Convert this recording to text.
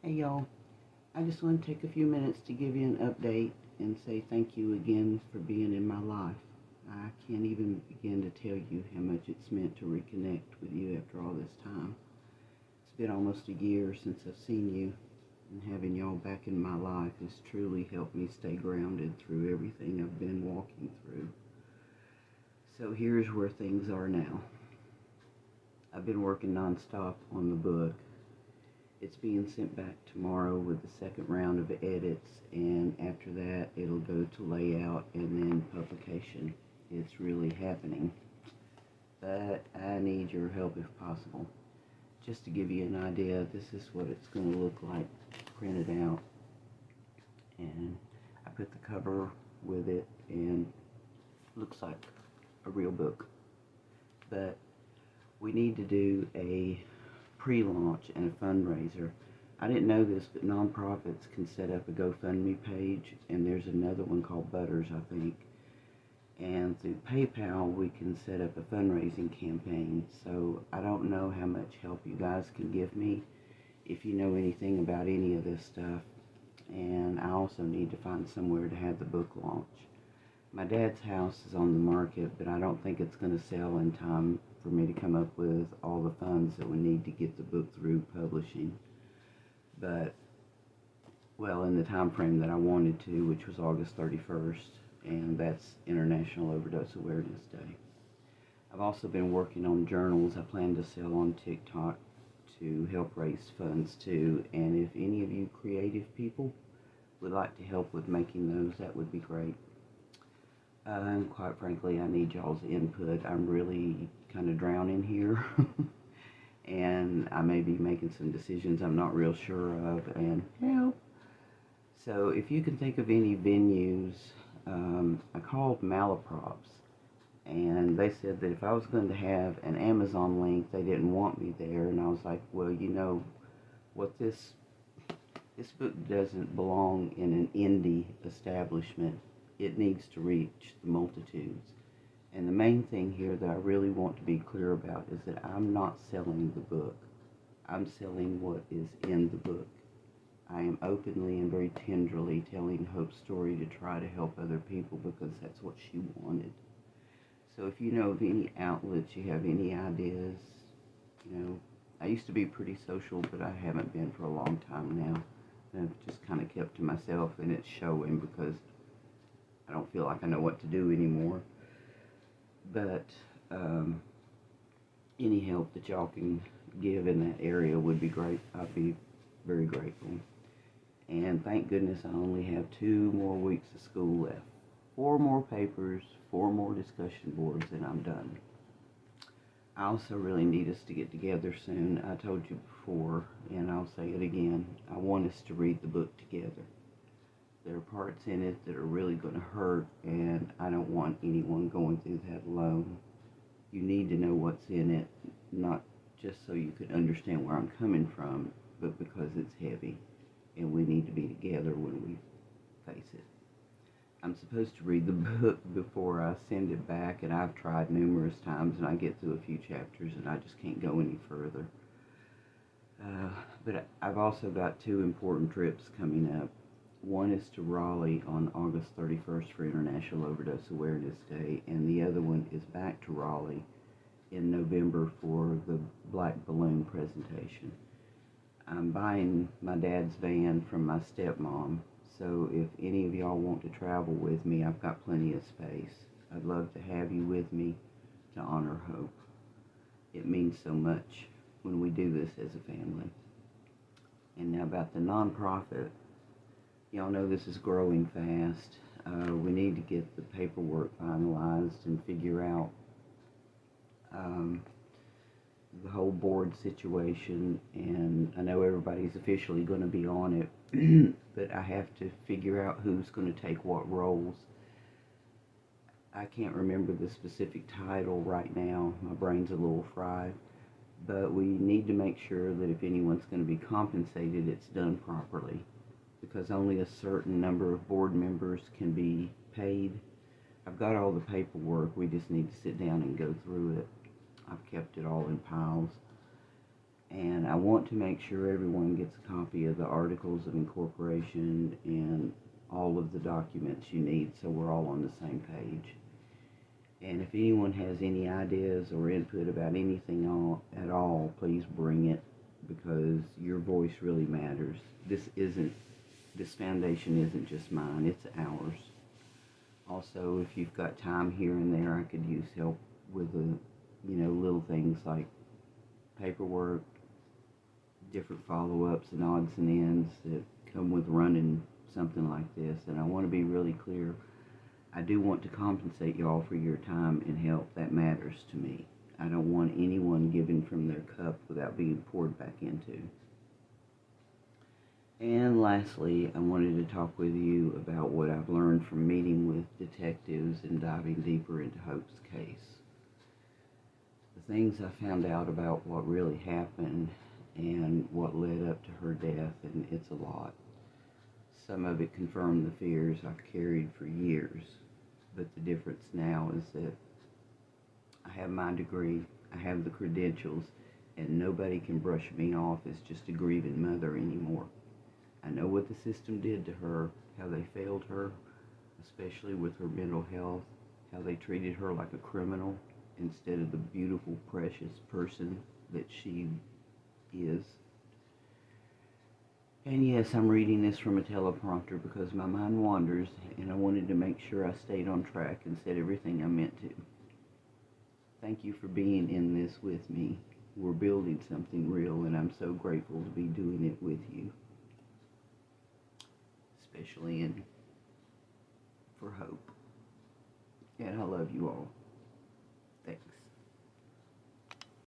Hey y'all, I just want to take a few minutes to give you an update and say thank you again for being in my life. I can't even begin to tell you how much it's meant to reconnect with you after all this time. It's been almost a year since I've seen you, and having y'all back in my life has truly helped me stay grounded through everything I've been walking through. So here's where things are now. I've been working nonstop on the book. It's being sent back tomorrow with the second round of edits, and after that it'll go to layout and then publication. It's really happening, but I need your help if possible. Just to give you an idea, this is what it's going to look like printed out, and I put the cover with it, and it looks like a real book. But we need to do a pre-launch and a fundraiser. I didn't know this, but nonprofits can set up a GoFundMe page, and there's another one called Butters, I think. And through PayPal, we can set up a fundraising campaign. So I don't know how much help you guys can give me if you know anything about any of this stuff. And I also need to find somewhere to have the book launch. My dad's house is on the market, but I don't think it's going to sell in time for me to come up with all the funds that we need to get the book through publishing. But, well, in the time frame that I wanted to, which was August 31st, and that's International Overdose Awareness Day. I've also been working on journals I plan to sell on TikTok to help raise funds too, and if any of you creative people would like to help with making those, that would be great. And quite frankly, I need y'all's input. I'm really kind of drowning here, and I may be making some decisions I'm not real sure of, and help. So if you can think of any venues, I called Malaprops, and they said that if I was going to have an Amazon link, they didn't want me there, and I was like, well, you know what, this book doesn't belong in an indie establishment. It needs to reach the multitudes. And the main thing here that I really want to be clear about is that I'm not selling the book. I'm selling what is in the book. I am openly and very tenderly telling Hope's story to try to help other people because that's what she wanted. So if you know of any outlets, you have any ideas, I used to be pretty social, but I haven't been for a long time now. And I've just kind of kept to myself, and it's showing because I don't feel like I know what to do anymore. But any help that y'all can give in that area would be great. I'd be very grateful. And thank goodness I only have 2 more weeks of school left. 4 more papers, 4 more discussion boards, and I'm done. I also really need us to get together soon. I told you before, and I'll say it again. I want us to read the book together. There are parts in it that are really going to hurt, and I don't want anyone going through that alone. You need to know what's in it, not just so you can understand where I'm coming from, but because it's heavy, and we need to be together when we face it. I'm supposed to read the book before I send it back, and I've tried numerous times, and I get through a few chapters, and I just can't go any further. But I've also got 2 important trips coming up. One is to Raleigh on August 31st for International Overdose Awareness Day, and the other one is back to Raleigh in November for the Black Balloon presentation. I'm buying my dad's van from my stepmom, so if any of y'all want to travel with me, I've got plenty of space. I'd love to have you with me to honor Hope. It means so much when we do this as a family. And now about the nonprofit. Y'all know this is growing fast. We need to get the paperwork finalized and figure out the whole board situation, and I know everybody's officially going to be on it, but I have to figure out who's going to take what roles. I can't remember the specific title right now. My brain's a little fried, but we need to make sure that if anyone's going to be compensated, it's done properly, because only a certain number of board members can be paid. I've got all the paperwork. We just need to sit down and go through it. I've kept it all in piles. And I want to make sure everyone gets a copy of the Articles of Incorporation and all of the documents you need so we're all on the same page. And if anyone has any ideas or input about anything at all, please bring it, because your voice really matters. This foundation isn't just mine, it's ours. Also, if you've got time here and there, I could use help with little things like paperwork, different follow-ups and odds and ends that come with running something like this. And I want to be really clear, I do want to compensate y'all for your time and help. That matters to me. I don't want anyone giving from their cup without being poured back into. And lastly, I wanted to talk with you about what I've learned from meeting with detectives and diving deeper into Hope's case. The things I found out about what really happened and what led up to her death, and it's a lot. Some of it confirmed the fears I've carried for years, but the difference now is that I have my degree, I have the credentials, and nobody can brush me off as just a grieving mother anymore. I know what the system did to her, how they failed her, especially with her mental health, how they treated her like a criminal instead of the beautiful, precious person that she is. And yes, I'm reading this from a teleprompter because my mind wanders, and I wanted to make sure I stayed on track and said everything I meant to. Thank you for being in this with me. We're building something real, and I'm so grateful to be doing it with you. Especially for Hope. And I love you all.